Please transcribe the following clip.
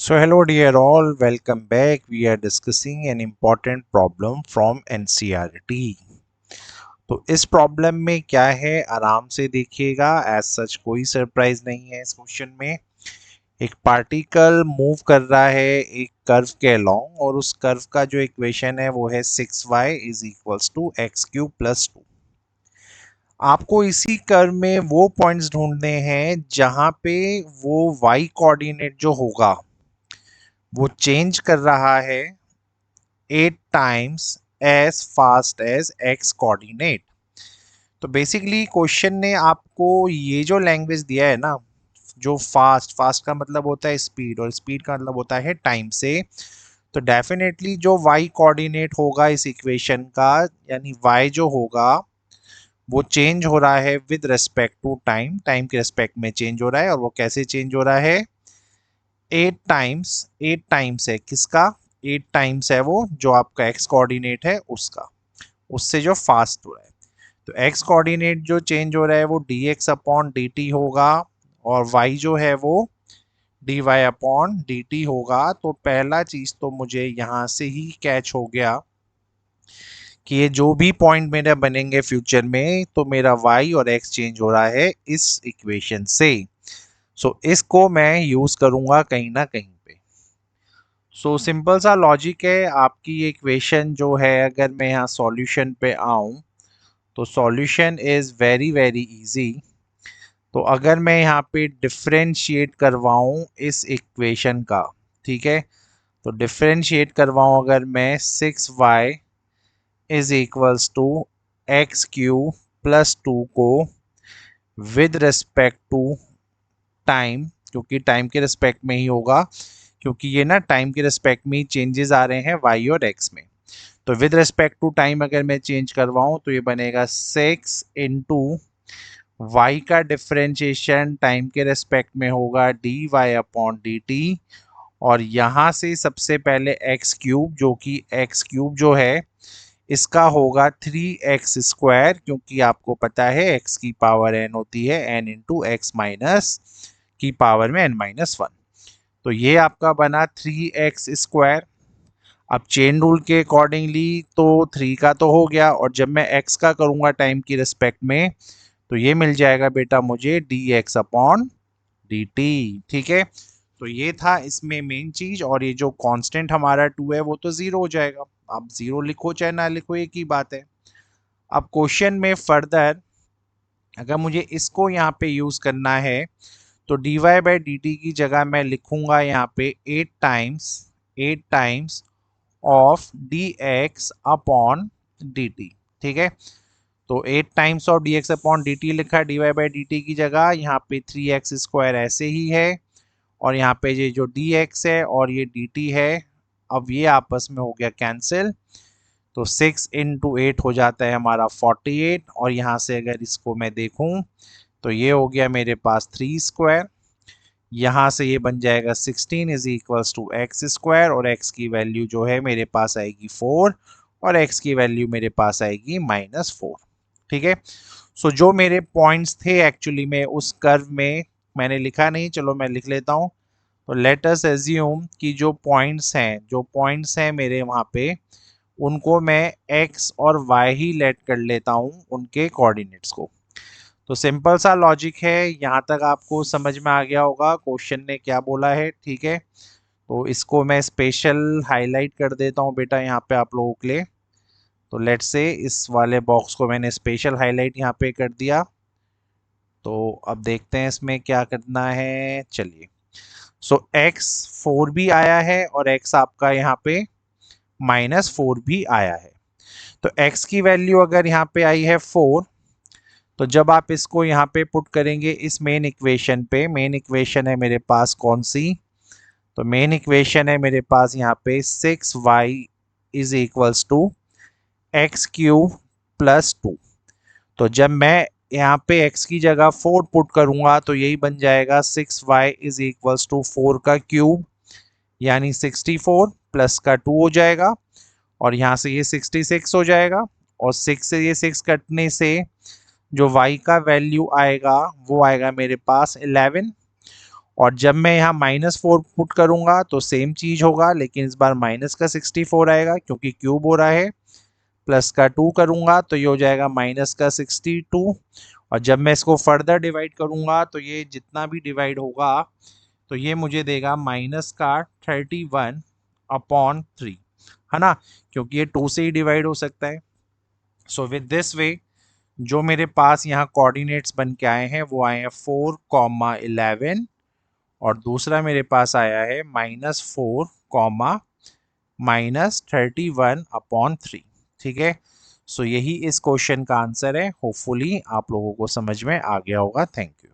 So hello dear all, welcome back. We are discussing an important problem from NCERT. तो इस problem में क्या है आराम से देखिएगा। एज सच कोई सरप्राइज नहीं है इस क्वेश्चन में। एक पार्टिकल मूव कर रहा है एक कर्व के अलोंग और उस कर्व का जो इक्वेशन है वो है 6y is equals to X cube plus 2। आपको इसी कर्व में वो पॉइंट्स ढूंढने हैं जहां पे वो y कोऑर्डिनेट जो होगा वो चेंज कर रहा है 8 times as fast as X coordinate. तो बेसिकली क्वेश्चन ने आपको ये जो लैंग्वेज दिया है ना, जो फास्ट फास्ट का मतलब होता है स्पीड और स्पीड का मतलब होता है टाइम से। तो डेफिनेटली जो y कोऑर्डिनेट होगा इस इक्वेशन का, यानी y जो होगा वो चेंज हो रहा है with respect to time, time के रिस्पेक्ट में चेंज हो रहा है। और वो कैसे चेंज हो रहा है? 8 टाइम्स है किसका? 8 टाइम्स है वो जो आपका एक्स कोऑर्डिनेट है उसका, उससे जो फास्ट हो रहा है। तो एक्स कोऑर्डिनेट जो चेंज हो रहा है वो D X upon D T होगा और वाई जो है वो D Y upon D T होगा। तो पहला चीज तो मुझे यहाँ से ही कैच हो गया कि ये जो भी पॉइंट मेरे बनेंगे फ्यूचर में तो मेरा वाई और एक्स चेंज हो रहा है इस इक्वेशन से। सो इसको मैं यूज करूंगा कहीं ना कहीं पे। सो सिंपल सा लॉजिक है। आपकी ये इक्वेशन जो है अगर मैं यहाँ सॉल्यूशन पे आऊँ तो solution is very very easy. तो अगर मैं यहाँ पे डिफरेंशिएट करवाऊँ इस इक्वेशन का, ठीक है, तो डिफरेंशिएट करवाऊँ अगर मैं 6y is equals to X cube plus 2 को विद रिस्पेक्ट टू टाइम, क्योंकि टाइम के रिस्पेक्ट में ही होगा, क्योंकि ये ना टाइम के रिस्पेक्ट में ही चेंजेस आ रहे हैं y और x में। तो विद रिस्पेक्ट टू टाइम अगर मैं चेंज करवाऊँ तो ये बनेगा 6 इंटू y का डिफरेंशिएशन टाइम के रेस्पेक्ट में होगा D Y upon D T. और यहाँ से सबसे पहले एक्स क्यूब, जो कि एक्स क्यूब जो है इसका होगा 3x स्क्वायर, क्योंकि आपको पता है x की पावर n होती है n इंटू एक्स माइनस की पावर में n-1। तो ये आपका बना 3x स्क्वायर। अब चेन रूल के अकॉर्डिंगली तो 3 का तो हो गया, और जब मैं x का करूँगा टाइम की रिस्पेक्ट में तो ये मिल जाएगा बेटा मुझे D X upon D T. ठीक है, तो ये था इसमें मेन चीज। और ये जो कांस्टेंट हमारा 2 है वो तो जीरो हो जाएगा। आप जीरो लिखो चाहे ना लिखो एक ही बात है। अब क्वेश्चन में फर्दर अगर मुझे इसको यहाँ पे यूज करना है तो D Y by D T की जगह मैं लिखूंगा यहाँ पे 8 times of D X upon D T. ठीक है, तो 8 times of D X upon D T लिखा D Y by D T की जगह। यहाँ पे 3x स्क्वायर ऐसे ही है और यहाँ पे ये जो डी एक्स है और ये डी टी है, अब ये आपस में हो गया कैंसिल। तो 6 इंटू 8 हो जाता है हमारा 48। और यहाँ से अगर इसको मैं देखूँ तो ये हो गया मेरे पास 3 स्क्वायर। यहाँ से ये बन जाएगा 16 is equals to X square, और एक्स की वैल्यू जो है मेरे पास आएगी 4 और एक्स की वैल्यू मेरे पास आएगी -4। ठीक है, सो जो मेरे पॉइंट्स थे एक्चुअली में उस कर्व में मैंने लिखा नहीं, चलो मैं लिख लेता हूँ। तो लेट अस एज्यूम कि जो पॉइंट्स हैं मेरे वहाँ पे उनको मैं x और y ही लेट कर लेता हूँ उनके कोऑर्डिनेट्स को। तो सिंपल सा लॉजिक है, यहाँ तक आपको समझ में आ गया होगा क्वेश्चन ने क्या बोला है। ठीक है, तो इसको मैं स्पेशल हाईलाइट कर देता हूँ बेटा यहाँ पे आप लोगों के लिए। तो लेट्स से इस वाले बॉक्स को मैंने स्पेशल हाईलाइट यहाँ पे कर दिया। तो अब देखते हैं इसमें क्या करना है। चलिए, सो x 4 भी आया है और x आपका यहाँ पे -4 भी आया है। तो x की वैल्यू अगर यहाँ पे आई है 4, तो जब आप इसको यहाँ पे पुट करेंगे इस मेन इक्वेशन पे, मेन इक्वेशन है मेरे पास कौन सी? तो मेन इक्वेशन है मेरे पास यहाँ पे 6y is equals to X cube plus 2। तो जब मैं यहाँ पे x की जगह 4 पुट करूंगा तो यही बन जाएगा 6y इज इक्वल्स टू 4 का क्यूब, यानी 64 प्लस का 2 हो जाएगा, और यहाँ से ये 66 हो जाएगा। और 6 से ये 6 कटने से जो y का वैल्यू आएगा वो आएगा मेरे पास 11। और जब मैं यहाँ -4 पुट करूंगा तो सेम चीज होगा, लेकिन इस बार माइनस का 64 आएगा क्योंकि क्यूब हो रहा है। प्लस का 2 करूंगा तो ये हो जाएगा माइनस का 62। और जब मैं इसको फर्दर डिवाइड करूंगा तो ये जितना भी डिवाइड होगा तो ये मुझे देगा माइनस का 31/3, है ना, क्योंकि ये 2 से ही डिवाइड हो सकता है। सो विद दिस वे जो मेरे पास यहाँ कोऑर्डिनेट्स बन के आए हैं वो आए हैं 4,11 और दूसरा मेरे पास आया है -4, -31/3। ठीक है, सो यही इस क्वेश्चन का आंसर है। होपफुली आप लोगों को समझ में आ गया होगा। Thank you.